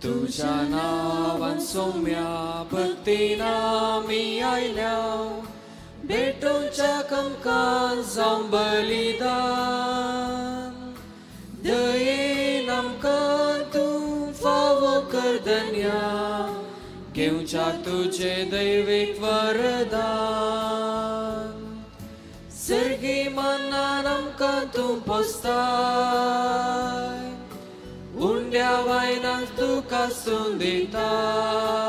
तुझ्या नावान सौम्या भक्तीना मी आयल्या भेटूंच्या आमकां जावं बलिदान दयेन आमकां तूं फावो कर धन्या घेवच्या तुझे दैवीक वरदान सर्गी मनान आमकां तूं पोसताय उंड्या वायनाक तुका सून दिताय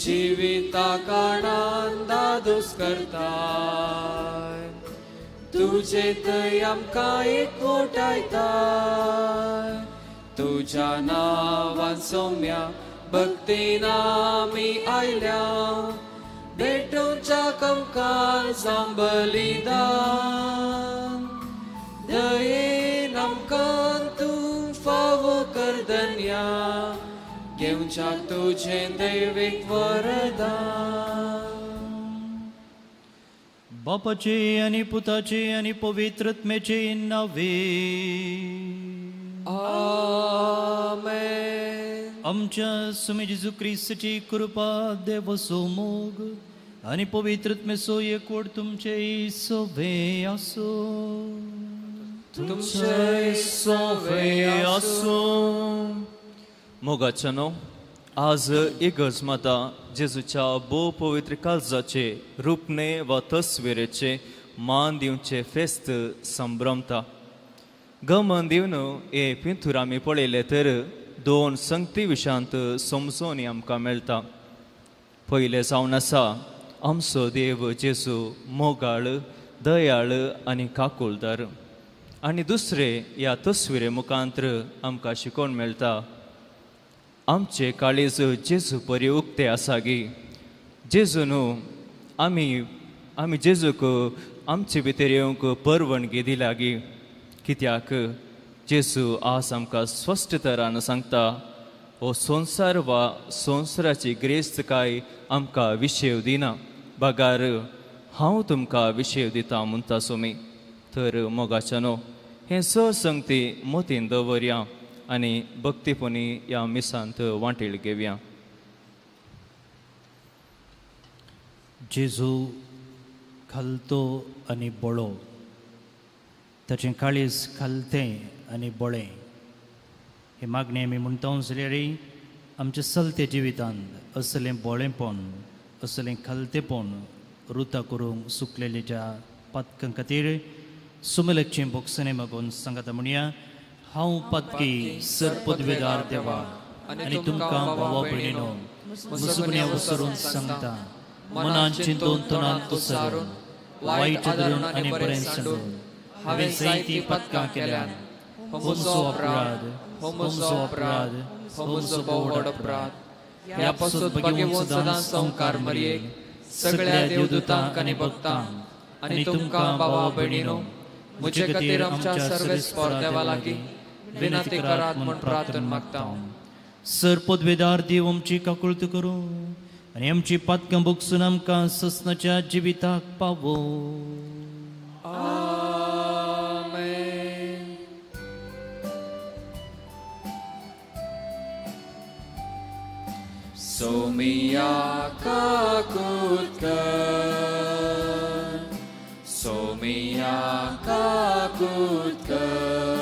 जिविता कारणान दादोस करताय तुझे थंय आमकां एकवटायताय तुझ्या नांवान सौम्या भक्तीन आमी आयल्या भेटूंच्या आमकां जावं बलिदान दयेन आमकां तूं फावो कर धन्या घेवच्या तुझे दैवीक वरदान बापाचे आनी पुताचे आनी पवित्रत्मेचे नावे आमेन आमच्या सुमे जेजू क्रिस्ताची कृपा देव सोमोग आनी पवित्रत्मेचो एकवट तुमचे सोवे आसो तुमचे सोवे आसो मोगाच्यानो आज इगर्ज माता जेजूच्या भोव पवित्र काळजाचे रुपणे वा तस्विरेचे मान दिवचे फेस्त संभ्रमता गमन दिवन हे पिंतूर आमी पळयले तर दोन संगती विशांत समजोनी आमकां मेळटा पयले जावन आसा आमचो देव जेजू मोगाळ दयाळ आनी काकुळदार आनी दुसरे ह्या तस्विरे मुखांतर आमकां शिकोवन मेळटा आमचे काळीज जेजू परी उक्ते आसा गी जेजू न्हू आमी जेजूक आमचे भितर येवंक परवणगी दिल्या गी कित्याक जेजू आज आमकां स्पश्ट तरान सांगता हो संवसार वा संवसाराची ग्रेस्तकाय आमकां विशेव दिना बागार हांव तुमकां विशेव दिता म्हणटा सोमी तर मोगाच्यानो हें संगती मतीन दवरया आनी भक्तीपणी ह्या मिसांत वांटेळ घेवया जेजू खालतो आनी बळो ताचें काळीज खालतें आनी बळें हे मागणी आमी म्हणटा जाल्यार आमच्या चलते जिवितांत असलें बळेंपण असलें खालतेपण रुतां करूंक सुकलेल्या पातकां खातीर सुमलकचें बोगसणें मागून सांगाता म्हणया हांव पातकी सरपदवेदार देवा आनी तुमकां भावा भयणीनो मुसुगण्या वसरून सांगता मनान चिंतून तोंडांत उसरून वायट धरून आनी बरें सांडून हांवें जायतीं पातकां केल्यान हो म्हजो अपराध हो म्हजो बोड अपराध ह्या पासून भगवंत सदां संकार मरयेक सगळ्या देवदूतांक आनी भक्तांक आनी तुमकां भावा भयणीनो म्हजे खातीर आमच्या सर्वेस्पर देवा लागीं विनंती करात म्हूण प्रार्थना मागता सरपदवेदार देव आमची काकुळत करूं आनी आमची पातकां भोगसून आमकां ससनाच्या जिविताक पावो आमेन सोमिया काकुत कर सोमिया काकुत कर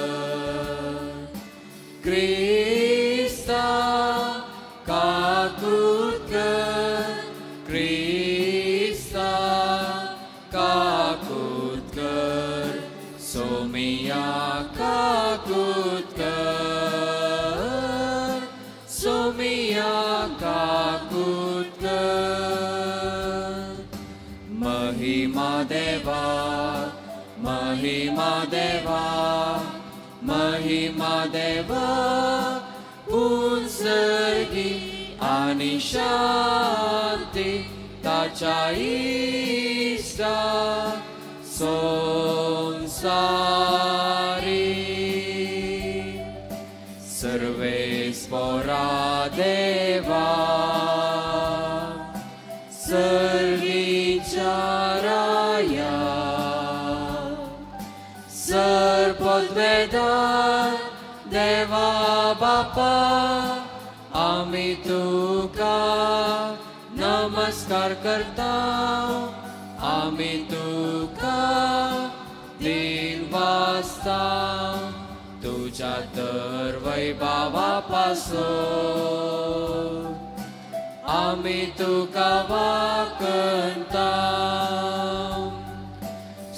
क्रिस्ता काकुत कर क्रिस्ता काकुत कर सोमिया काकुत कर सोमिया काकुत कर महिमा देवा महिमा देवा महिमा देवा उन्सर्गी आनी शांती ताच्या इष्टा संसारी सर्वेस्परा देवा सर्वीच्या राया सरपदवेदार देवा बापा आम्ही तुका नमस्कार करता आम्ही तुका दिन वाजता तुझ्या तर वैभवापासून आम्ही तुका वाकणता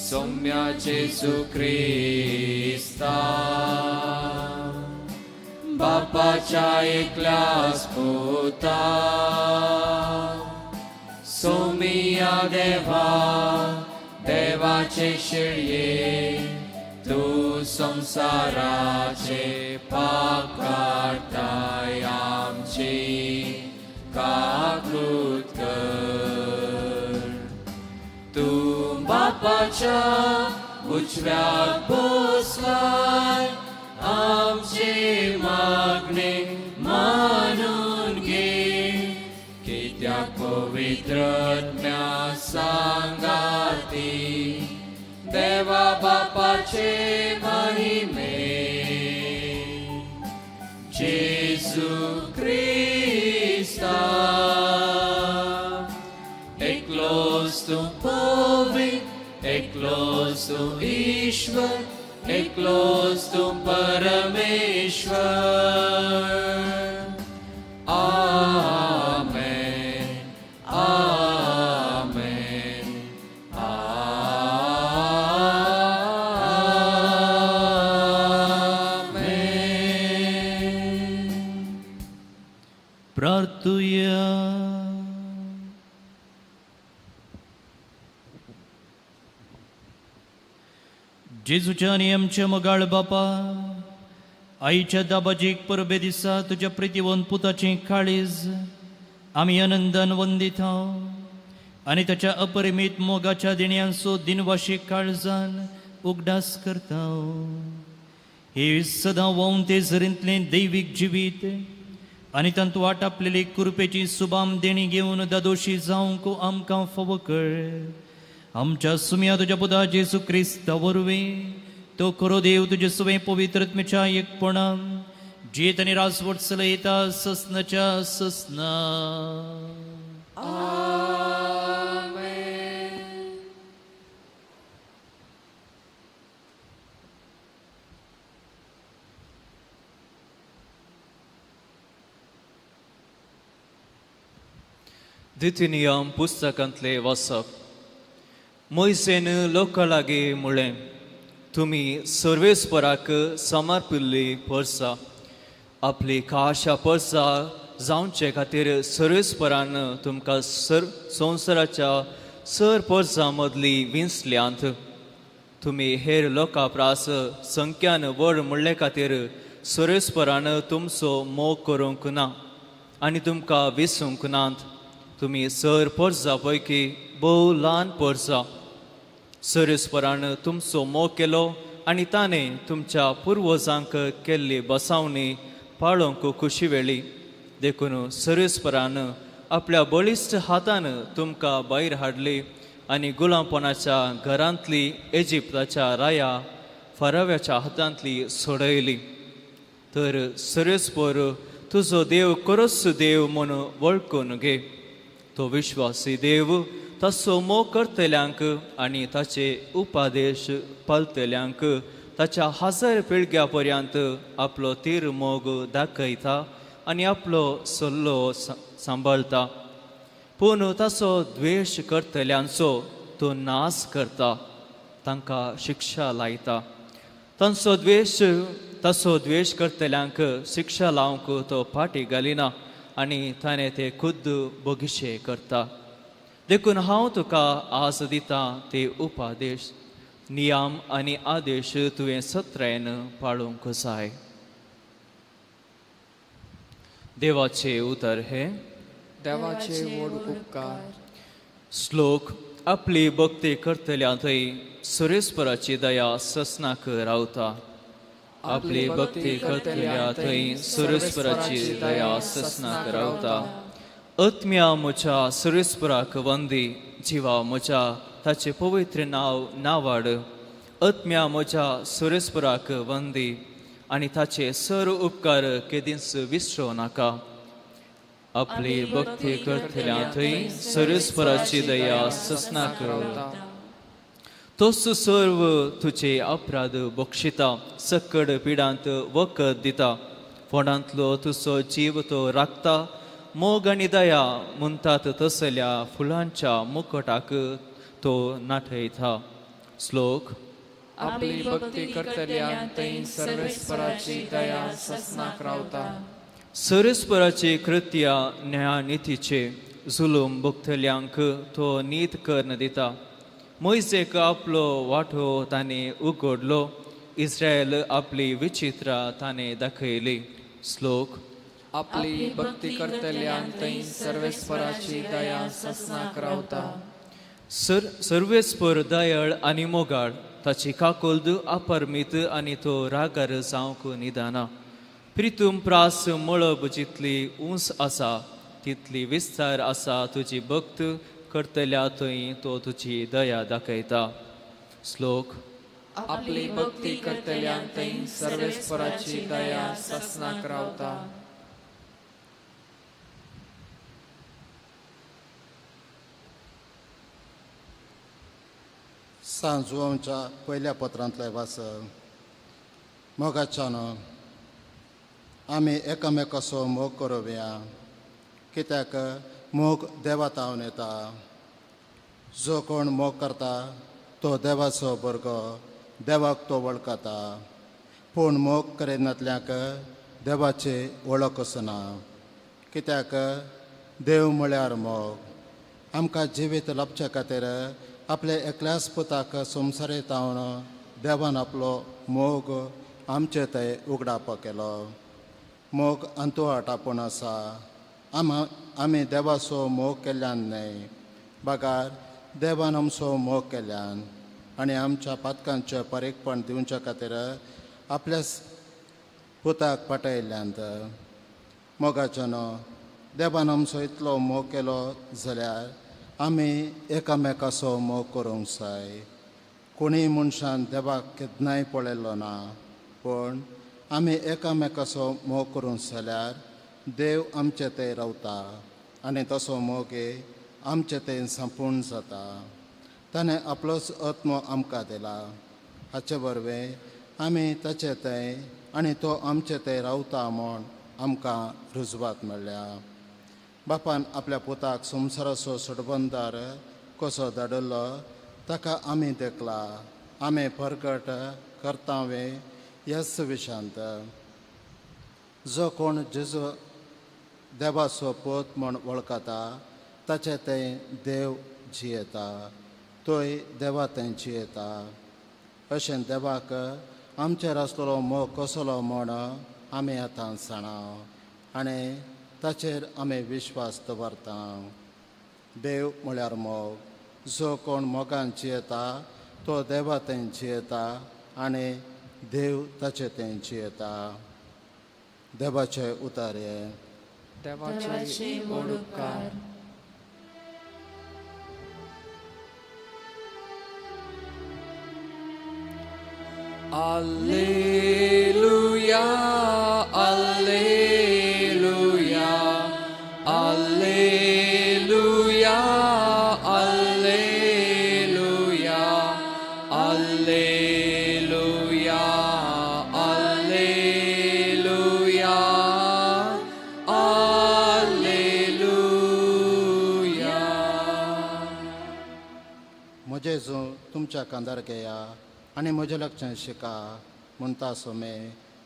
सौम्या जेजू ख्रिस्ता बापाच्या एकल्याच पुता सौम्या देवा देवाचे शिळये तू संसाराचे पाप काढताय आमची काकृत कर तू बापाच्या उजव्यात बसलाय आमचे मागणे मानून घे कित्याक पवित्र आत्म्या सांगाती देवा बापाचे महिमे जेजू ख्रिस्ता एकलोच तू पवित्र एकलोच तू ईश्वर एकलोच तू परमेश्वर आमेन आमेन आमेन प्रार्थूया. जेजूच्या आणि आमच्या मोगाळ बापा आईच्या दाबाजीक परबे दिसा तुझ्या प्रितीवंत पुताचें काळीज आमी आनंदान वंदित आनी ताच्या अपरिमीत मोगाच्या दिण्यांचो दिनवाशीक काळजान उगडास करता. हे सदां वाहून ते झरींतलें दैवीक जिवीत आनी तांतू वाटापलेली कृपेची सुबाम देणी घेवन दादोशी जावंक आमकां फावो कर. आमच्या सुम्या तुझ्या पुता जेजू क्रिस्ता वरवीं तो खरो देव तुजे सुवे पवित्रत्मेच्या एकपणान जीत आनी रासवट चलयता ससनाच्या ससना. द्वितीनियम पुस्तकांतले वाचप. मोइसेन लोकां लागीं म्हळें तुमी सर्वेस्पराक समर्पिल्ली परसां आपली खाशा परसां जावचे खातीर सर्वेस्परान तुमकां संवसाराच्या सर परसां मदली विंचल्यांत. तुमी हेर लोकां प्रास संख्यान व्हड म्हणले खातीर सर्वेस्परान तुमचो मोग करूंक ना आनी तुमकां विसरूंक नात. तुमी सर परसां पैकी भोव ल्हान परसां. सर्वेस्परान तुमचो मोग केलो आनी ताणें तुमच्या पुर्वजांक केल्ली बसावणी पाळोवंक खुशी वेळी. देखून सर्वेस्परान आपल्या बळिश्ट हातान तुमकां भायर हाडली आनी गुलामपणाच्या घरांतली इजिप्ताच्या राया फाराव्याच्या हातांतली सोडयली. तर सर्वेस्पर तुजो देव खरोच देव म्हूण वळखून घे. तो विश्वासी देव ताचो मोग करतल्यांक आनी ताचे उपादेश पालतल्यांक ताच्या 1000 पिळग्या पर्यंत आपलो तीर मोग दाखयता आनी आपलो सल्लो सांबाळता. पूण ताचो द्वेश करतल्यांचो तो नाश करता, तांकां शिक्षा लायता. ताचो द्वेश करतल्यांक शिक्षा लावंक तो फाटी घालिना आनी ताणें ते खुद्द बोगिशे करता. देखून हांव तुका आज दिता ते उपादेश नियम आनी आदेश तुवें सत्रेन पाळूंक जाय. देवाचे उतर हे देवाचे व्हड उपकार. श्लोक. आपली भक्ती करतल्या थंय सुरेस्पराची दया ससनाक रावता. आपली भक्ती करतल्या थंय सुरेस्पराची दया ससनाक रावता. आत्म्या म्हज्या सुरेस्पराक वंदी, जिवा म्हज्या ताचे पवित्र नांव नावाड. आत्म्या म्हज्या सुरेस्पराक वंदी आनी ताचे सर्व उपकार केदींच विसरो नाका. आपली भक्ती करतल्या थंय सर्वेस्पराची दया ससनाक रावता. तोच सर्व तुझे अपराध बक्षिता, सकड पिडांत वखद दिता. फोंडांतलो तुजो जीव तो राखता, मोग आनी दया म्हणटात तसल्या फुलांच्या मुकुटाक तो नाठयता. श्लोक. आपली भक्ती करतल्यान थंय सर्वेस्पराची दया ससनाक रावता. सर्वेस्पराची कृत्या न्यायानितीचे जुलूम भोगतल्यांक तो नीत कर्ण दिता. मोइसेक आपलो वाटो ताणे उगडलो, इस्रायल आपली विचित्रा ताणे दाखयली. श्लोक. आपली भक्ती करतल्यान थंय सर्वेस्पराची दया ससनाक रावता. सर्वेस्पर दयाळ आनी मोगाळ, ताची काकोल्द अपरमीत आनी तो रागार जावंक निदाना. प्रितूम प्रास मळब जितली उंच आसा, तितली विस्तार आसा तुजी भक्त करतल्या थंय तो तुजी दया दाखयता. श्लोक. आपली भक्ती करतल्यान थंय सर्वेस्पराची दया ससनाक रावता. सांजुआंच्या पयल्या पत्रांतले वास. मोगाच्यान आमी एकामेकाचो मोग करुया, कित्याक मोग देवा तावन येता. जो कोण मोग करता तो देवाचो भुरगो, देवाक तो वळखता. पूण मोग करिनातल्यांक देवाची वळख आसना, कित्याक देव म्हळ्यार मोग. आमकां जिवीत लाभचे खातीर आपले एकल्याच पुताक संवसारी तावन देवान आपलो मोग आमचे थंय उगडाप केलो. मोग अंतुवाटापूण आसा. आमी देवाचो मोग केल्ल्यान न्हय, बागार देवान आमचो मोग केल्ल्यान आनी आमच्या पातकांचे परीकपण दिवचे खातीर आपल्या पुताक पाठयल्ल्यान. मोगाच्यान देवान आमचो इतलो मोग केलो जाल्यार आमी एकामेकाचो मोग करूंक जाय. कोणीय मनशान देवाक केन्नाय पळयल्लो ना, पूण आमी एकामेकाचो मोग करूंक जाल्यार देव आमचे थंय रावता आनी तसो मोग आमचे थंय संपूर्ण जाता. ताणें आपलोच आत्मो आमकां दिला. हाचे वरवीं आमी ताचे थंय आनी तो आमचे थंय रावता म्हूण आमकां रुजवात मेळ्ळ्या. बापान आपल्या पुताक संवसाराचो सुडबंदार कसो धाडिल्लो ताका आमी देखला. आमी परगट करतावे ह्याच विशांत. जो कोण जेजू देवाचो पूत म्हूण वळखता ताचे थंय देव जियेता, तोय देवा थंय जियेता. अशें देवाक आमचेर आसलेलो मोग कसलो म्हूण आमी आतां जाणा आनी ताचेर आमी विश्वास दवरता. देव म्हळ्यार मोग. जो कोण मोगान जियेता तो देवा थंय जियेता आनी देव ताचे थंय जियेता. देवाचे उतारे. देवाचे व्हड उपकार. Alleluia, Alleluia, Alleluia, Alleluia, Alleluia, Alleluia, Alleluia. म्हजे जो तुमच्या कांदार घेया आनी म्हजें लक्षण शिका म्हणटा सोमे,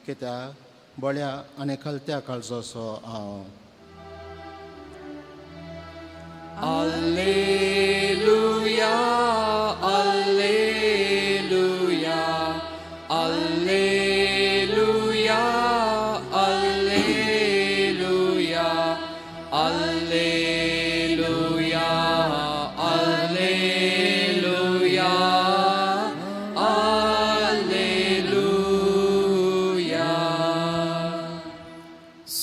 कित्याक बळ्या आनी खलत्या काळजोसो हांव. Alleluia, Alleluia, Alleluia, Alleluia, Alleluia, Alleluia, Alleluia.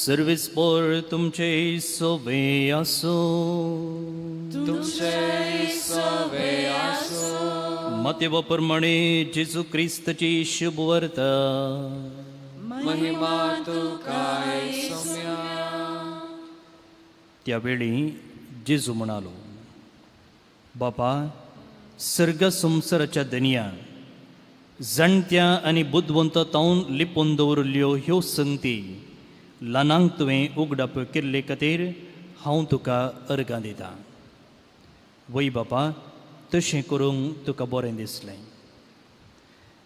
सर्वेस्पर तुमचे सोबे आसो. तुमचे सवे आसो. मतेवा प्रमाणे जेजू क्रिस्ताची शुभ वार्ता. महिमा तुकाय सम्या. त्यावेळी जेजू म्हणालो, बापा, सर्ग संसाराच्या दनिया जाणट्या आनी बुद्धवंतांवन लिपोवन दवरल्यो ह्यो संगती ल्हानांक तुवें उगडाप केल्ले खातीर हांव तुका अर्गां दितां. वय बापा, तशें करूंक तुका बरें दिसलें.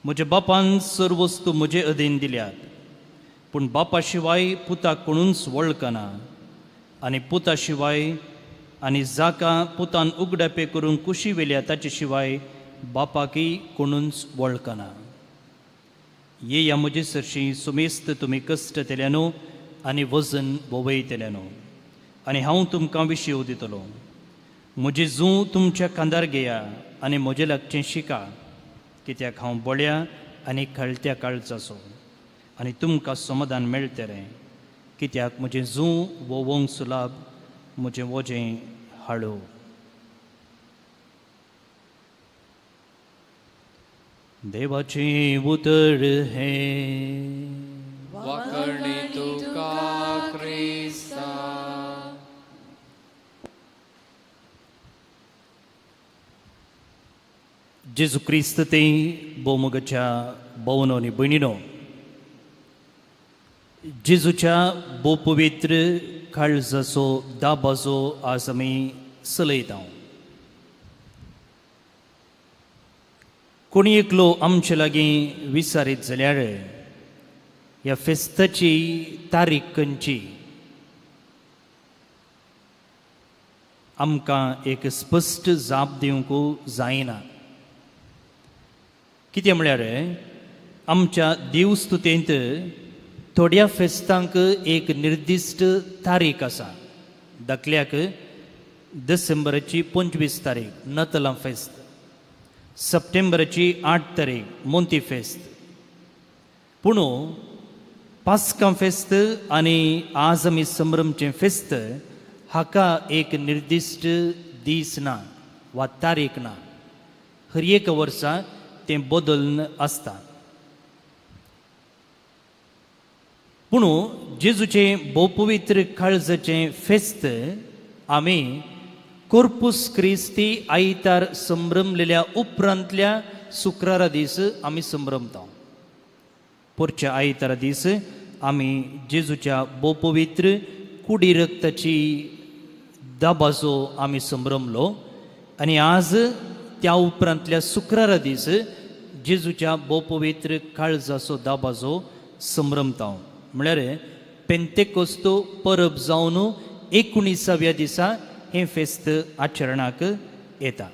म्हज्या बापान सर्व वस्तू म्हजे अधीन दिल्यात, पूण बापा शिवाय पुताक कोणूच वळखना आनी पुता शिवाय आनी जाका पुतान उगडापे करून कुशी वेल्या ताचे शिवाय बापाकी कोणूच वळखना. येया म्हजे सरशी सुमेस्त तुमी कश्ट केल्यानो आनी वजन वोवयतल्यानो, आनी हांव तुमकां विशीव दितलो. म्हजे जूं तुमच्या कांदार घेया आनी म्हजे लागचें शिका, कित्याक हांव बळ्या आनी खळत्या काळजाचो, आनी तुमकां समाधान मेळटलें. कित्याक म्हजें जूं वोवंक सुलाभ, म्हजें वजें हाळू. देवाचें उतर हें वाकर्णी तुका क्रिस्ता. जेजू क्रिस्त ते बोमोगाच्या भावनो आनी भयणीनो, जेजूच्या बोपवित्र काळजाचो दाबाजो आज आमी चलयता. कोणी एकलो आमचे लागीं विचारीत जाल्यार ह्या फेस्ताची तारीख खंयची आमकां एक स्पश्ट जाप दिवंक जायना. कितें म्हळ्यार आमच्या देवस्तुतेंत थोड्या फेस्तांक एक निर्दिश्ट तारीख आसा. दाखल्याक डिसेंबराची 25 तारीख नतलां फेस्त, सप्टेंबराची 8 तारीख मोंती फेस्त. पूण पास्कां फेस्त आनी आज आमी संभ्रमचें फेस्त हाका एक निर्दिश्ट दीस ना वा तारीख ना. हर एक वर्सा तें बदलून आसता. पूण जेजूचें भोवपवित्र काळजाचें फेस्त आमी कोर्पुस क्रिस्ती आयतार संभ्रमलेल्या उपरांतल्या शुक्रारा दीस आमी संभ्रमता. पोरच्या आयतारा दीस आमी जेजूच्या भोवपवित्र कुडी रक्ताची दाबाजो आमी संभ्रमलो, आनी आज त्या उपरांतल्या शुक्रारा दीस जेजूच्या भोवपवित्र काळजाचो दाबाजो संभ्रमता. म्हळ्यार पेंतेकोस्तो परब जावन 19व्या दिसा हें फेस्त आचरणाक येता.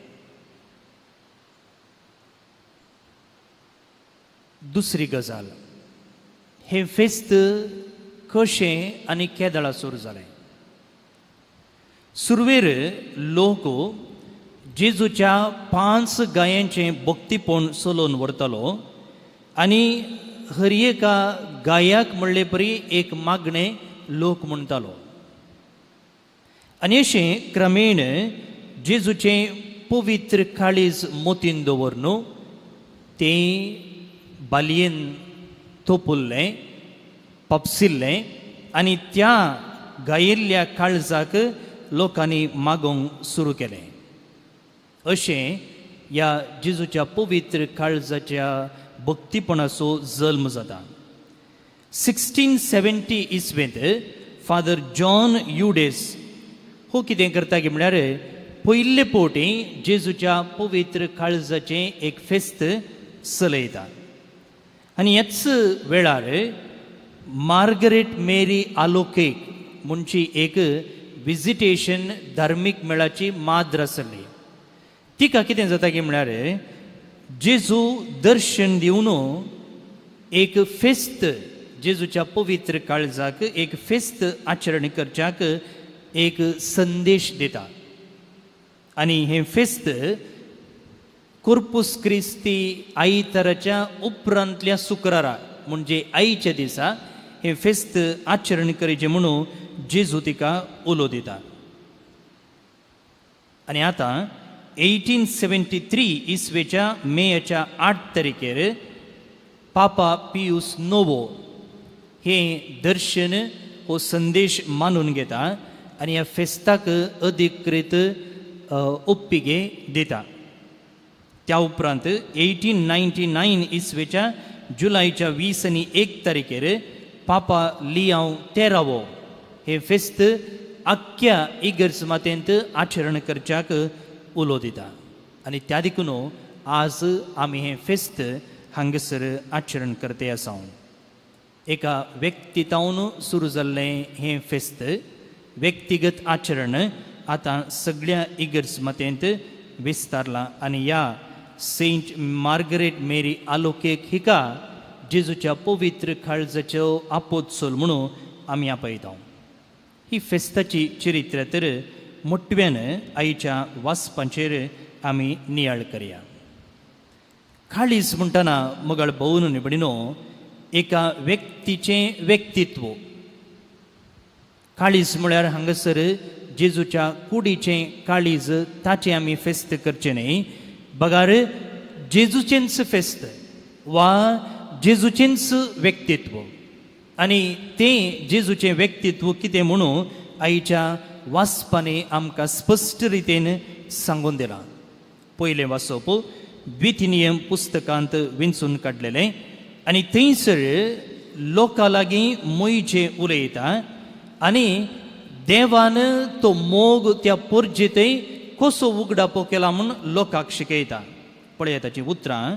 दुसरी गजाल, हें फेस्त कशें आनी केदळा सुरू जालें. सुरवेर लोक जेजूच्या 5 गायांचें भक्तीपण चलोवन व्हरतालो आनी हर एका गायाक म्हणले परी एक मागणें लोक म्हणटालो. आनी अशें क्रमेण जेजूचें पवित्र काळीज मोतीन दवरून तें बालयेन तोपुल्लें पापसिल्लें आनी त्या गायिल्ल्या काळजाक लोकांनी मागोवंक सुरू केलें. अशें ह्या जेजूच्या पवित्र काळजाच्या भक्तीपणाचो जल्म जाता. 1670 इसवेंत फादर जॉन युडेस हो कितें करता की म्हळ्यार पयले पोवटी जेजूच्या पवित्र काळजाचें एक फेस्त चलयता. आनी ह्याच वेळार मार्गरेट मेरी आलोकेक म्हणची एक विजिटेशन धार्मीक मेळाची माद्र आसली. तिका कितें जाता की म्हळ्यार जेजू दर्शन दिवन एक फेस्त जेजूच्या पवित्र काळजाक एक फेस्त आचरण करच्याक एक संदेश दिता. आनी हें फेस्त कोर्पुस क्रिस्ती आयताराच्या उपरांतल्या शुक्रारा म्हणजे आयच्या दिसा हें फेस्त आचरण करचें म्हणून जेजू तिका उलो दिता. आनी आतां 1873 इसवेच्या मेच्या 8 तारखेर पापा पियूस नोवो हे दर्शन हो संदेश मानून घेता आनी ह्या फेस्ताक अधिकृत ओप्पिगे दिता. त्या उपरांत 1899 इसवेच्या जुलयच्या 20 आनी 1 तारखेर पापा लियाव 13वो हे फेस्त आख्ख्या इगर्ज मातेंत आचरण करच्याक उलो दिता. आनी त्या देखून आज आमी हें फेस्त हांगसर आचरण करते आसा. एका व्यक्तितावन सुरू जाल्लें हें फेस्त व्यक्तिगत आचरण आतां सगळ्या इगर्ज मातेंत विस्तारलां आनी ह्या सेंट मार्गरेट मेरी आलोकेक हिका जेजूच्या पवित्र काळजाच्यो आपोत्सोल म्हणून आमी आपयता. ही फेस्ताची चरित्र तर मोठव्यान आईच्या वाचपांचेर आमी नियाळ करया. काळीज म्हणटना मगळ भोवन निबडिनो एका व्यक्तीचें व्यक्तित्व. काळीज म्हळ्यार हांगासर जेजूच्या कुडीचें काळीज ताचें आमी फेस्त करचें न्ही, बगार जेजूचेंच फेस्त वा जेजूचेंच व्यक्तित्व. आनी तें जेजूचें व्यक्तित्व कितें म्हणून आईच्या वाचपांनी आमकां स्पश्ट रितीन सांगून दिलां. पयलें वाचप द्वितीनियम पुस्तकांत विंचून काडलेलें आनी थंयसर लोकां लागीं मोईचें उलयता आनी देवान तो मोग त्या पोरजेतय कसो उगडापो केला म्हूण लोकांक शिकयता. पळया ताचीं उतरां.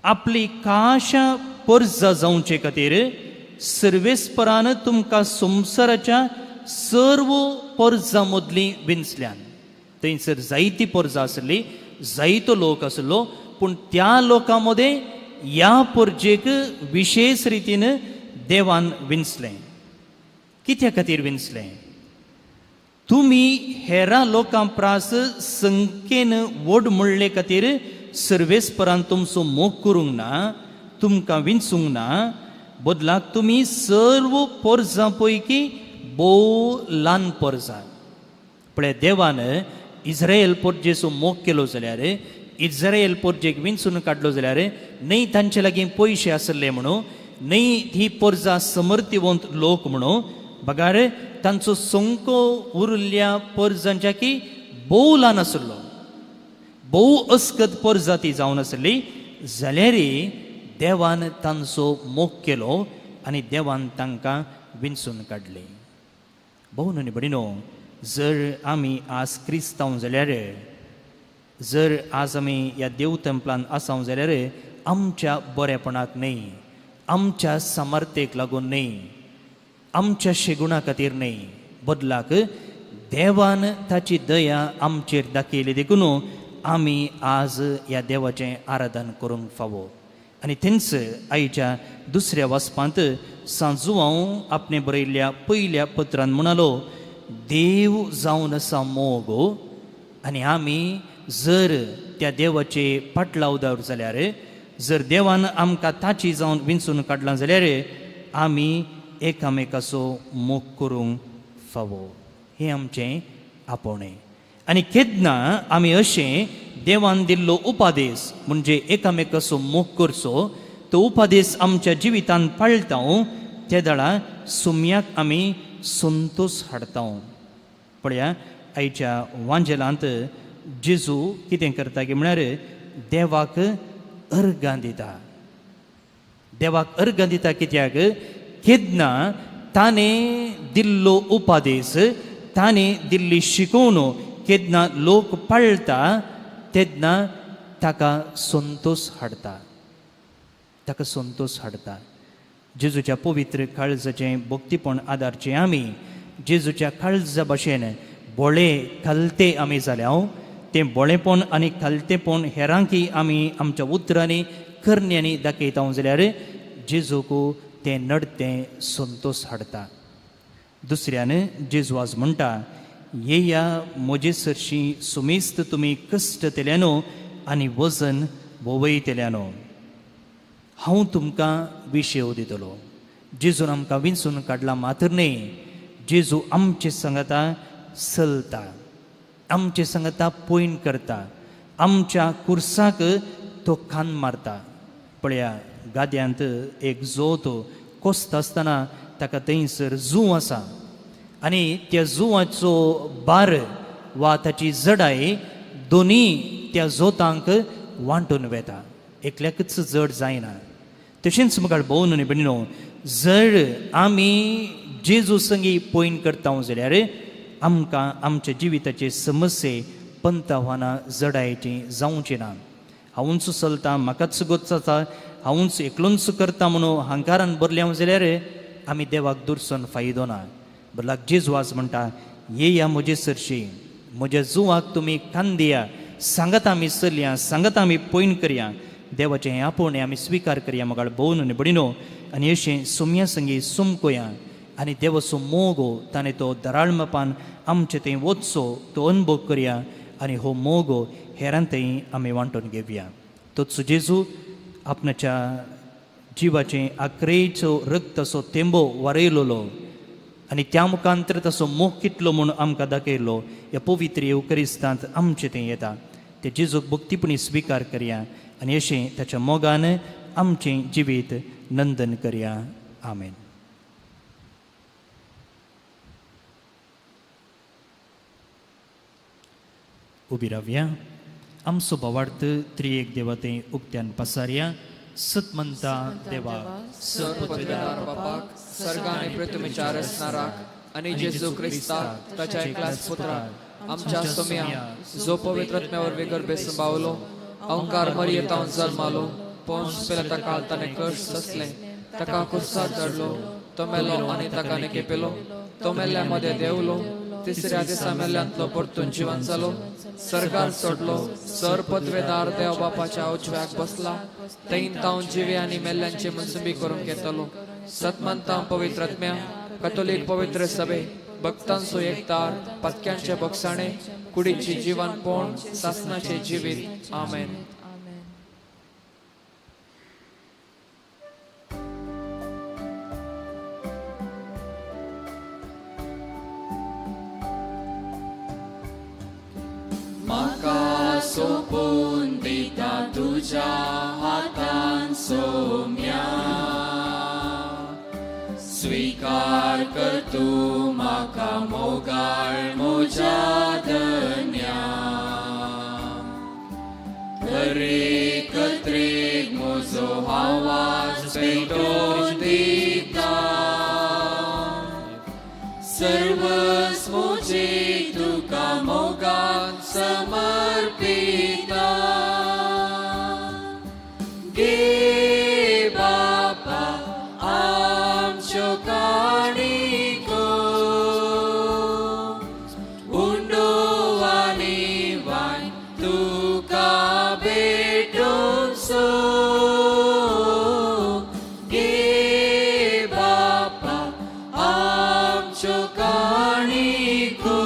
आपली काशा पोरजां जावचे खातीर सर्वेस्परान तुमकां संवसाराच्या सर्व पोरजां मदलीं विंचल्यान. थंयसर जायतीं पोरजां आसलीं, जायतो लोक आसलो, पूण त्या लोकां मदें ह्या पोरजेक विशेश रितीन देवान विंचलें. कित्या खातीर विंचलें? तुमी हेरां लोकां प्रास संख्येन व्हड म्हणले खातीर सर्वेस्परान तुमचो मोग करूंक ना, तुमकां विंचूंक ना, बदलाक तुमी सर्व पोरजां पैकी भोव ल्हान पोरजां. पळय, देवान इस्रायल पोरजेचो मोग केलो जाल्यार, इस्रायल पोरजेक विंचून काडलो जाल्यार न्हय तांचे लागीं पयशे आसले म्हणून, न्हय ही पोरजां समर्थिवंत लोक म्हणून, बगार तांचो संको उरिल्ल्या पोरजांच्या की भोव ल्हान आसलो, भोव अस्कत पोरजां ती जावन आसली, जाल्यार देवान तांचो मोग केलो आनी देवान तांकां विंचून काडले. भोव न्हय बडिनो, जर आमी आज क्रिस्तांव जाल्यार, जर आज आमी ह्या देव तेंपलान आसांव जाल्यार आमच्या बरेपणाक न्हय, आमच्या सामर्थ्येक लागून न्हय, आमच्या शेगुणा खातीर न्हय, बदलाक देवान ताची दया आमचेर दाखयली देखून आमी आज ह्या देवाचें आराधन करूंक फावो. आनी तेंच आईच्या दुसऱ्या वाचपांत सांजुवांव आपणे बरयल्ल्या पयल्या पत्रान म्हणालो, देव जावन आसा मोग आनी आमी जर त्या देवाचे पाटलावदार जाल्यार, जर देवान आमकां ताची जावन विंचून काडलां जाल्यार आमी एकामेकाचो मोग करूंक फावो. हें आमचें आपोवणें. आनी केन्ना आमी अशें देवान दिल्लो उपादेश म्हणजे एकामेकाचो मोग करचो, तो उपादेश आमच्या जिवितांत पाळटा, त्या दाळा सुमयाक आमी संतोश हाडटा. पळया, आयच्या वांजेलांत जेजू कितें करता की म्हळ्यार देवाक अर्गां दिता. देवाक अर्गां दिता कित्याक? केन्ना ताणें दिल्लो उपादेश, ताणें दिल्ली शिकवणूक केन्ना लोक पाळटा तेन्ना ताका संतोश हाडटा, ताका संतोश हाडटा. जेजूच्या पवित्र काळजाचें भक्तीपण आदारचें आमी जेजूच्या काळजा भाशेन बोळे खालते आमी जाल्या, तें बोळेपण आनी खालतेपण हेरांकी आमी आमच्या उतरांनी करण्यांनी दाखयता जाल्यार जेजूक तें नडतें संतोश हाडटा. दुसऱ्यान जेजू आज म्हणटा, येया म्हजे सरशी सुमेस्त तुमी कश्ट केल्यानो आनी वजन भोवयतल्यानो, हांव तुमकां विशेव दितलो. जेजून आमकां विंचून काडला मात्र न्ही, जेजू आमचे सांगता चलता, आमचे सांगता पयण करता, आमच्या कुर्साक तो कान मारता. पळया गाद्यांत एक जोत कोस्त आसतना ताका थंयसर जूं आसा आनी त्या जुवाचो बार वा ताची जडाय दोनी त्या जोतांक वांटून वेता, एकल्याकच जड जायना. तशेंच मुखार भोवन न्ही भयणीनो, जर आमी जेजू संगी पयन करता जाल्यार आमकां आमच्या जिविताचे समस्ये पंतावाना जडायची जावची ना. हांवूच चलता, म्हाकाच गोच जाता, हांवूच एकलोच करता म्हणून अहंकारान भरल्या जाल्यार आमी देवाक दुरसोन फायदो ना. भरलाक जेजू आज म्हणटा, येया म्हजे सरशी, म्हज्या जुवाक तुमी कान दिया, सांगत आमी चलया, सांगत आमी पयन करया, देवाचें हें आपोवणें आमी स्विकार करया मोगाळ भोवन न्ही भयणीनो. आनी अशें सुमया संगी सुमकोया आनी देवाचो मोगो ताणें तो दराळमपान आमचे थंय वचचो तो अनुभव करया आनी हो मोगो हेरां थंय आमी वांटून घेवया. तोच जेजू आपणाच्या जिवाचें आख्रेचो रक्त असो तेंबो वारयलोलो आनी त्या मुखांतर ताचो मोग कितलो म्हूण आमकां दाखयलो. ह्या पवित्र येवकरिस्तांत आमचे थंय येता. ते जेजूक भक्तीपणी स्विकार करया आनी अशें ताच्या मोगान आमचें जिवीत नंदन करया. आमेन. उबी रावया. आमचो भावार्थ त्रिएक देवा थंय उक्त्यान पसारया. सत म्हणटा देवा, सर्वपदवीदार बापाक, सर्ग आणि पृथ्वीच्या रचणाराक आणि जेजू क्रिस्ताक ताच्या एकल्याच पुत्राक आमच्या सोम्या जो पवित्रत्म्यावर विगर्भे संभावलो, अहंकार मर्यादावन जल्मालो, पोंस पिलाता काळ ताणे कर्स ससले, ताका कुस्सार चढलो, तो मेलो आनी ताका निकेपेलो, तो मेल्ल्यामध्ये देवलो, तिसऱ्या दिसा मेल्ल्यांतलो परतून जिवन जालो, सर्गार चडलो, सर्वपदवेदार देव बापाच्या उजव्याक बसला, थंय तावन जिवे आनी मेल्ल्यांचे मनसुबी करूंक येतलो. सतमंतां पवित्रत्म्या, कॅथोलिक पवित्र सभे, भक्तांचो एकतार, पत्क्यांचे बगसाणे, कुडीची जिवनपण, सासणाचे जिवीत. आमेन. म्हाका सोपून दिता तुज्या हातान सोम्या, स्वीकार कर तूं म्हाका मोगाळ म्हज्या धन्या. दरेक कत्रेक म्हजो आवाज पेटोवन दिता, सर्वस म्हजे तुका मोगान समर्पिता. गे बापा आमच्यो काणिको, उंडो आनी वान तुका भेटून सो. गे बापा आमच्यो काणिको,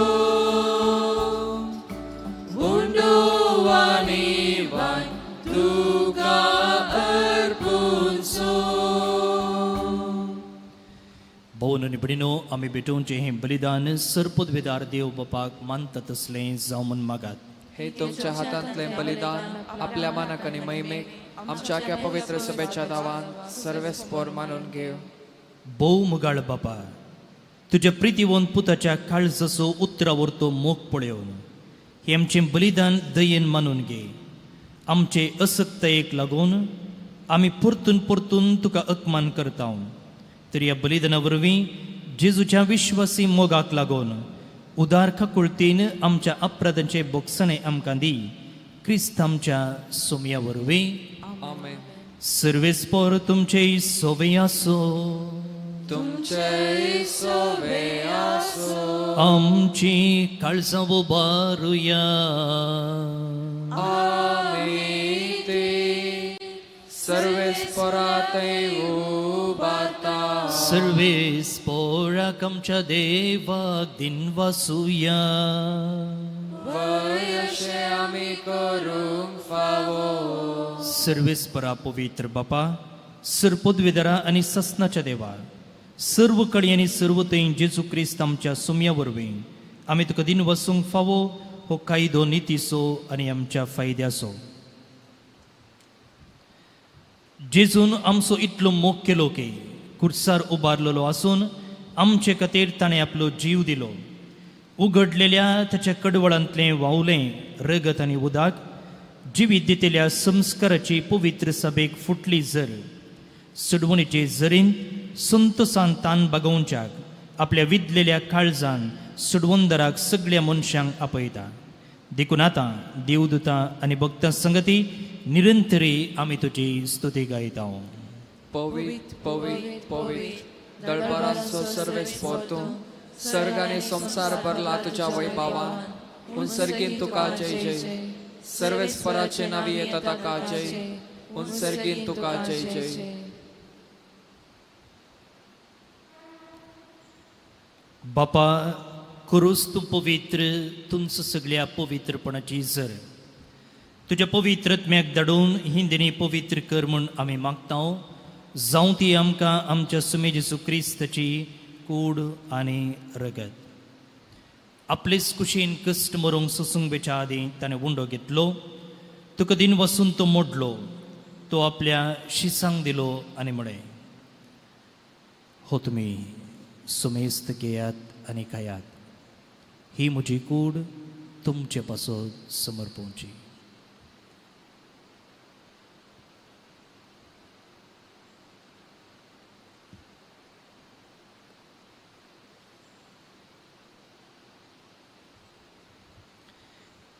उंडो आनी वान तुका अर्पून सो. भोवन आनी भयणीनो, आमी भेटोवचें हें बलिदान सर्वपदवेदार देव बापाक मानता तसलें जावं म्हूण मागात. हे तुमच्या हातांतले बलिदान आपल्या मानाक आनी महिमेक आमच्या आख्या पवित्र सभेच्या दावान सर्वेस्पोर मानून घेव. भोव मुगाळ बापा, तुज्या प्रितीवंत पुताच्या काळजाचो उतरावर तो मोग पळयोवन हे आमचें बलिदान दयेन मानून घे. आमचे असक्तायेक लागून आमी परतून परतून तुका अपमान करता, तर ह्या बलिदाना वरवीं जेजूच्या विश्वासी मोगाक लागून उदार खाकुळतीन आमच्या अपराधांचे बोगसणे आमकां दी. क्रिस्त आमच्या सोम्या वरवीं. आमेन. सर्वेस्पोर तुमचे सोबे आसो, तुमचे सोबे आसो. आमची काळजां उबारुया. आमी ते सर्वेस्परातय उबारता. सर्वेस्पोराक आमच्या देवाक दिन वासुया. वयशे आमी करूंक फावो. सर्वेस्परा पवित्र बापा, सर्वपदवेदारा आनी ससनाच्या देवा, सर्व कडी आनी सर्व थंय जेजू क्रिस्त आमच्या सुम्या वरवीं आमी तुका दिन वसूंक फावो हो कायदो नितीसो आनी आमच्या फायद्याचो. जेजून आमचो इतलो मोग केलो की कुर्सार उबारलेलो आसून आमचे खातीर ताणें आपलो जीव दिलो. उगडलेल्या ताच्या कडवळांतलें व्हांवलें रगत आनी उदक जिवीत दितेल्या संस्काराची पवित्र सभेक फुटली जर सडवणीचे झरींत संतोसान तान बागोवच्याक आपल्या विदलेल्या काळजान सडवंदराक सगळ्या मनशांक आपयता. देखून आतां देवदूतां आनी भक्तां संगती निरंतरी आमी तुजी स्तुती गायता. पवित्र पवित्र पवित्र दळपरांचो सर्वेस्पोर तूं सर्ग आनी संसार भरला तुज्या वैभवान उंसर्गीन तुका जय जय. सर्वेस्पराचे नावी येता ताका जय. उंसर्गीन तुका जय जय. बापा करूस तूं पवित्र तुमचो सगळ्या पवित्रपणाची झर तुज्या पवित्रत्म्याक धाडून ही दिनी पवित्र कर म्हूण आमी मागता. जावं ती आमकां आमच्या सुमे जेजू क्रिस्ताची कूड आनी रगत. आपलेच कुशीन कश्ट मरूंक सोसूंक बेच्या आदीं ताणें उंडो घेतलो. तुका दिन वसून तो मोडलो. तो आपल्या शिसांक दिलो आनी म्हळें, हो तुमी सुमेस्त घेयात आनी खायात. ही म्हजी कूड तुमचे पासत समर्पोवची.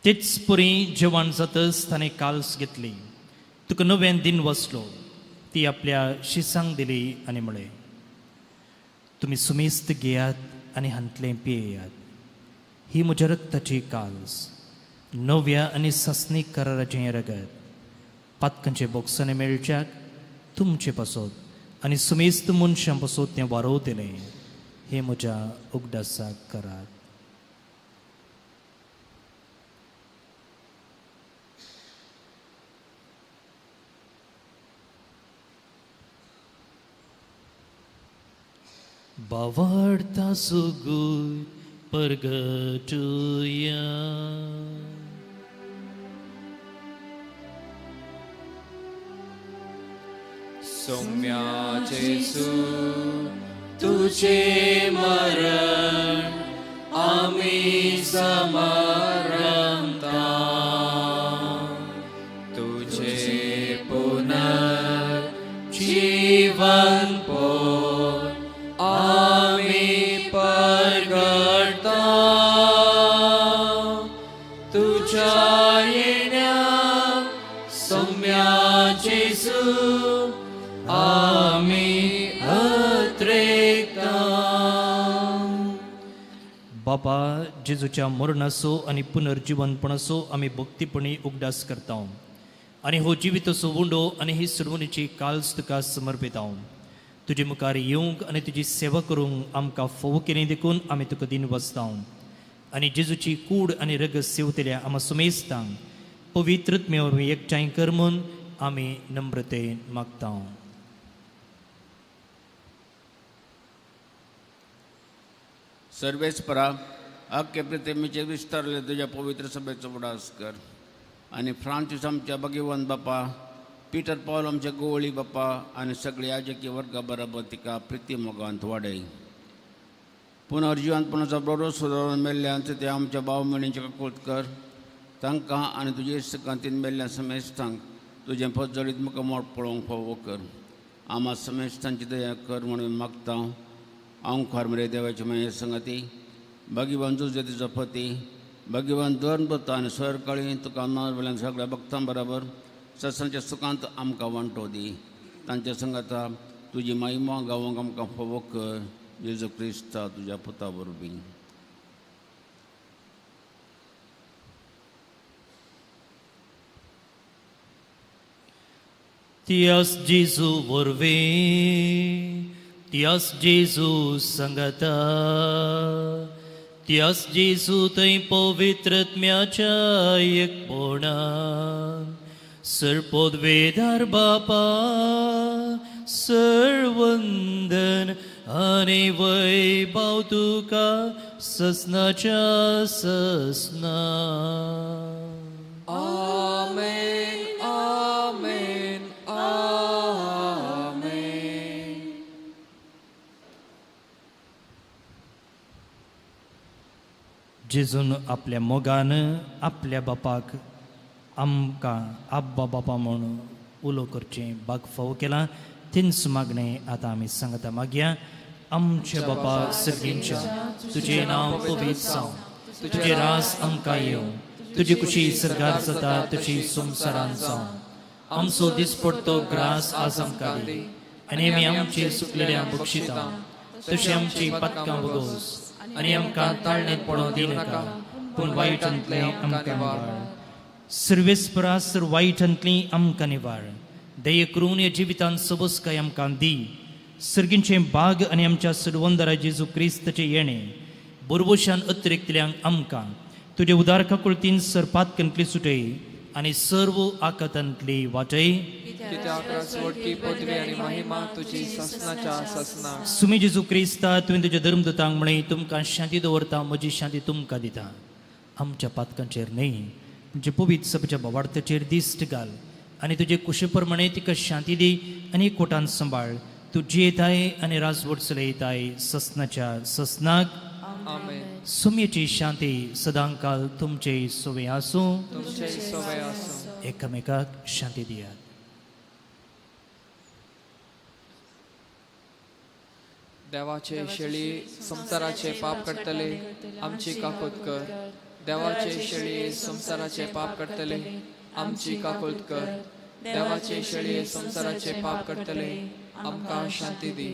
तेच पुरी जेवण जातच ताणें काल्स घेतली. तुका नवें दिन वसलो. ती आपल्या शिसांक दिली आनी म्हळें, तुमी सुमेस्त घेयात आनी हांतलें पियेयात. ही म्हज्या रक्ताची काल्स नव्या आनी सस्नीक कराराचें रगत पातकांचे बोक्सांनी मेळच्याक तुमचे पासत आनी सुमेस्त मनशां पासत तें वारोवतलें. हे म्हज्या उगडासाक करात. बावार्ता सुगुय परगटुया. सौम्या जेसू तुझे मरण आम्ही समरमता. तुझे पुनर्जीवन आम्ही परगटता. तुझ्या येण्या सौम्या जेसू आम्ही अत्रेकता. बापा जेजूच्या मरणाचो आनी पुनर्जीवनपणाचो आमी भक्तीपणी उगडास करता आनी हो जिविताचो उंडो आनी ही सडवणीची काल्स तुका समर्पिता. तुजे मुखार येवंक आनी तुजी सेवा करूंक आमकां फोव केलें देखून आमी तुका दिन वचता आनी जेजूची कूड आनी रगत सेवतल्या आमी सुमेस्तांक पवित्रत्मे वरवीं एकठांय कर म्हूण आमी नम्रतेन मागता. सर्वेस्परा अख्खे प्रतिमेचे विस्तारले तुझ्या पवित्र सभेचो उडास कर आनी फ्रांसीस आमच्या भगिवन बापा, पीटर पॉल आमच्या गोवळी बापा आनी सगळे याजकी वर्गा बरोबर तिका प्रिती मोगांत वाडय. पुनर्जीवनपणाचो बरो सुदारून मेल्ल्यांत ते आमच्या भाव भयणींचे काकूळट कर. तांकां आनी तुजे इश्टकांतीन मेल्ल्या समेस्तांक तुजें फजळीत म्हाका मोठ पळोवंक फावो कर. आमा समेस्तांची दया कर म्हणून मागता. आंखार मरे देवाची माये संगती भगिवन जुजे तिचो पती भगिवन दोन भक्त आनी सरकाळी तुका वेल्यान सगळ्या भक्तां बरोबर सत्सांच्या सुखांत आमकां वांटो दी. तांच्या संगता तुजी महिमा गावोंक आमकां फावो कर. जेजू क्रिस्ता तुज्या पुता वरवीं. तियास जेजू वरवीं तियास जेजू संगता तियास जेजू थंय पवित्रत्म्याच्या एकपणान सर्पोद्वेदार बापा सर्वंदन आनी वैभव तुका ससनाच्या ससना. आमेन आमेन आमेन. जेजून आपल्या मोगान आपल्या बापाक आमकां आब्बा बापा म्हूण उलो करचें बाग फावो केलां. तिन्स मागणें आतां आमी सांगता मागया. आमचे बापा सर्गींच्या, तुजें नांव पवित्र जावं, तुजें रास आमकां येवं, तुजी कुशी सर्गार जाता तशी संवसारांत जावं. आमचो दिसपडटो ग्रास आज आमकां दी, आनी आमी आमचे सुकलेल्यांक बक्षिता तशी आमची पातकां बगोस, आनी आमकां ताळणेंत पडों दिनाका, पूण वायटांतलें आमकां निवार. सर्वेस्परासर वायटांतलीं आमकां निवार. दये करून ह्या जिवितांत सबोसकाय आमकां दी. सर्गींचें बाग आनी आमच्या सर्वंदरा जेजू क्रिस्ताचें येणें बरोबशान अतिरिक्तल्यांक आमकां तुजे उदार काकुळतीन सरपातकांतली सुटय आनी सर्व आकातांतली वाटय. कित्याक राजवटकी पदवी आनी महिमा तुजी ससनाच्या ससनाक. सुमी जेजू क्रिस्ता तुवें तुज्या धर्मदूतांक म्हणय, तुमकां शांती दवरता, म्हजी शांती तुमकां दिता. आमच्या पातकांचेर न्हय, म्हणजे पवित्र सभेच्या बोवार्थाचेर दिश्ट घाल आनी तुजे कुशे प्रमाणे तिका शांती दी आनी कोटान सांबाळ. तूं जियेताय आनी राजवट चलयताय ससनाच्या ससनाक. आमेन. सुमयेची शांती सदांकाल तुमचे सोवे आसूं. तुमचे सोबे आसूं. एकामेकाक शांती दियात. देवाचे शेळी संसाराचे पाप करतले, आमची काकुत कर. देवाचे शेळी संसाराचे पाप करतले, आमची काकुत कर. देवाचे शेळी संसाराचे पाप करतले, आमकां शांती दी.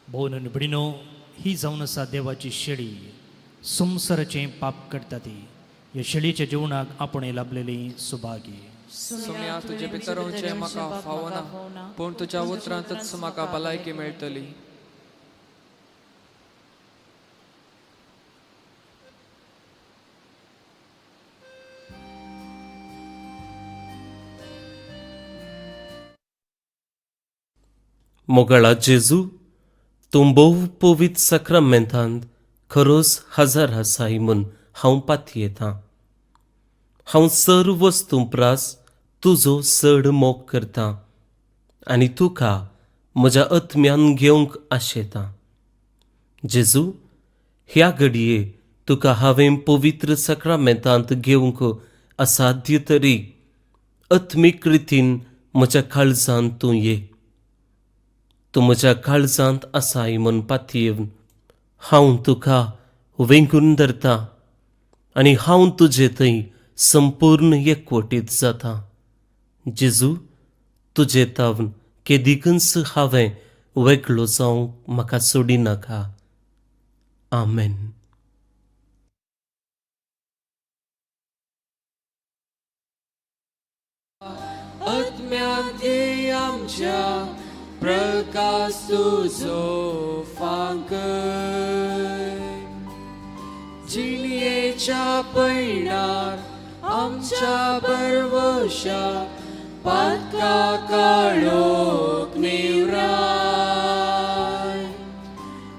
भोवन निबडिनो, ही जावन आसा देवाची शेळी, संसाराचें पाप करता ती. ह्या शेळीच्या जिवनाक आपणे लाभलेली सुभागी. सुम्या तुजे भितरूचे म्हाका फावना, पूण तुज्या उतरांतच म्हाका भलायकी मेळटली. मोगाळा जेजू, तूं भोव पवित्र सक्रामेंतांत खरोच हजर आसाय म्हूण हांव पातयेतां. हांव सर्व वस्तू प्रास तुजो चड मोग करतां आनी तुका म्हज्या आत्म्यान घेवंक आशेतां. जेजू, ह्या घडये तुका हांवें पवित्र सक्रामेंतांत घेवंक असाध्य तरी आत्मीक रितीन म्हज्या काळजांत तूं ये. तूं म्हज्या काळजांत आसाय म्हूण पातयेवन हांव तुका वेंगून धरतां आनी हांव तुजे थंय संपूर्ण एकवटीत जाता. जेजू, तुजे तावन केदिकच हांवें वेगळो जावंक म्हाका सोडिनाका. आमेन. आत्म्यात ये आमच्या, प्रकाश तुजो फांकय. जिणयेच्या पैणार आमच्या बरवशा, पातका काळोख निवराय.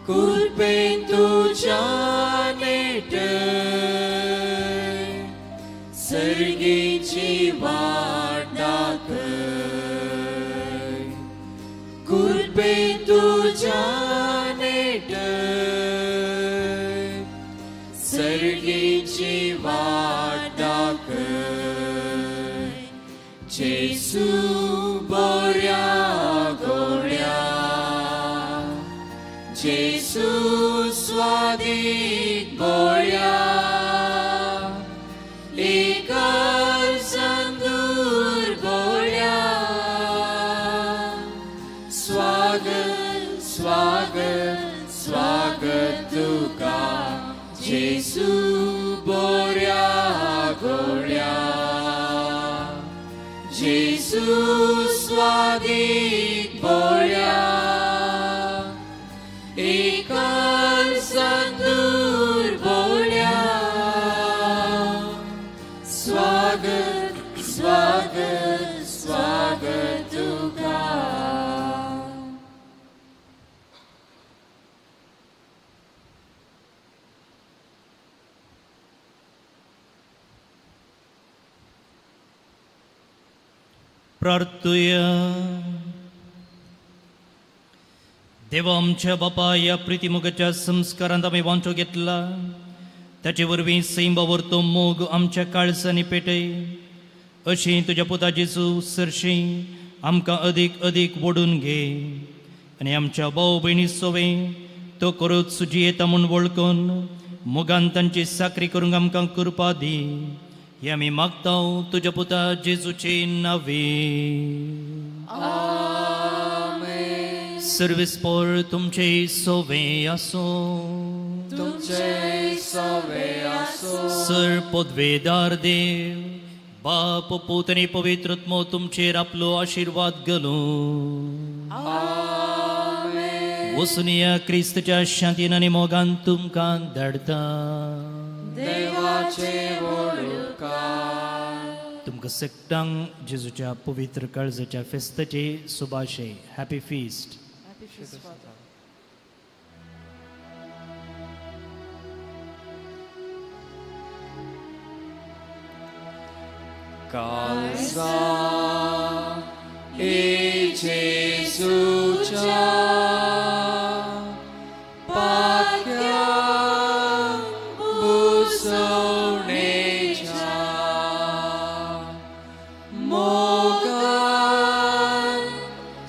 कुलपेन तुज्या नेटय, सर्गेची वाट दाखय. कुलपेन तुज्या नेटय, सर्गेची वाट दाखय. जेजू बऱ्या गोड्या, जेजू स्वादीक बळ्या. एकल संदूर बळ्या, स्वागत स्वागत स्वागत तुका. जेजू बऱ्या गोड्या, जेजू स्वादीक बळ्या. एकल संदूर बळ्या, स्वागत स्वागत स्वागत तुका. प्रार्थूया. देवा, आमच्या बापा, या प्रीतिमुगाच्या संस्कारांत आम्ही वांटो घेतला, ताचे वरवीं सैंबावर तो मोग आमच्या काळजांनी पेटय. अशी तुझ्या पुता जेजू सरशी आमकां अदीक अदीक ओडून घे आनी आमच्या भाव भयणी सोवे तो करूच सुजी येता म्हूण वळखून मोगान तांची साकरी करूंक आमकां कृपा दी. हे आमी मागतांव तुज्या पुता जेजूचे नांवे. सर्वेस्पर तुमचे सोवे आसो. तुमचे सवे आसो. सर पदवेदार देव, बाप, पूत आनी पवित्रत्मो तुमचेर आपलो आशिर्वाद घालूं. वचून या क्रिस्तच्या शांतीन आनी मोगान तुमकां धाडटा. देवाचे वळुकार. तुमकां सगळ्यांक जेजूच्या पवित्र काळजाच्या फेस्ताचे सुभाशे. Happy fist. काळजा ए जेजूच्या पातक्या बुसवणेच्या मोगान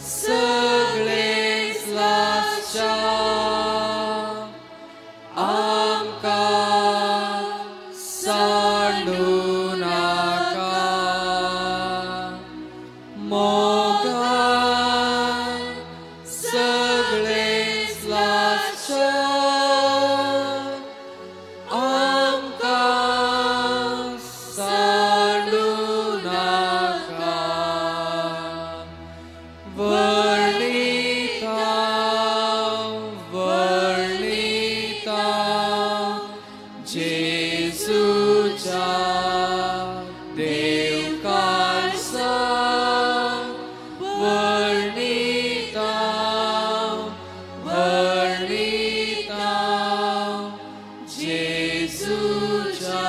सगळेच लाजच्या आमकां सांडू नाका. मोगान सगळेच लाजच्या आमकां सांडू नाका. वर्णिता वर्णिता जेजूच्या देव काळजा. वर्णिता वर्णिता जेजूच्या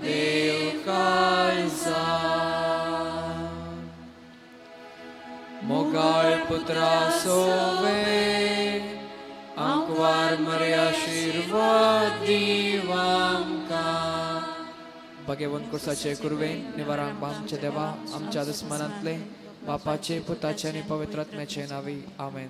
देव काळजा. मोगाळ पुत्रा सोवे आंकवार मरे आशीर्वाद दिवा आमकां. भगवंत कुर्साचे कुरवेन निवारांक आमचे देवा, आमच्या दुस्मनांतले बापाचे, पुताचे आनी पवित्रात्म्याचे नावे. आमेन.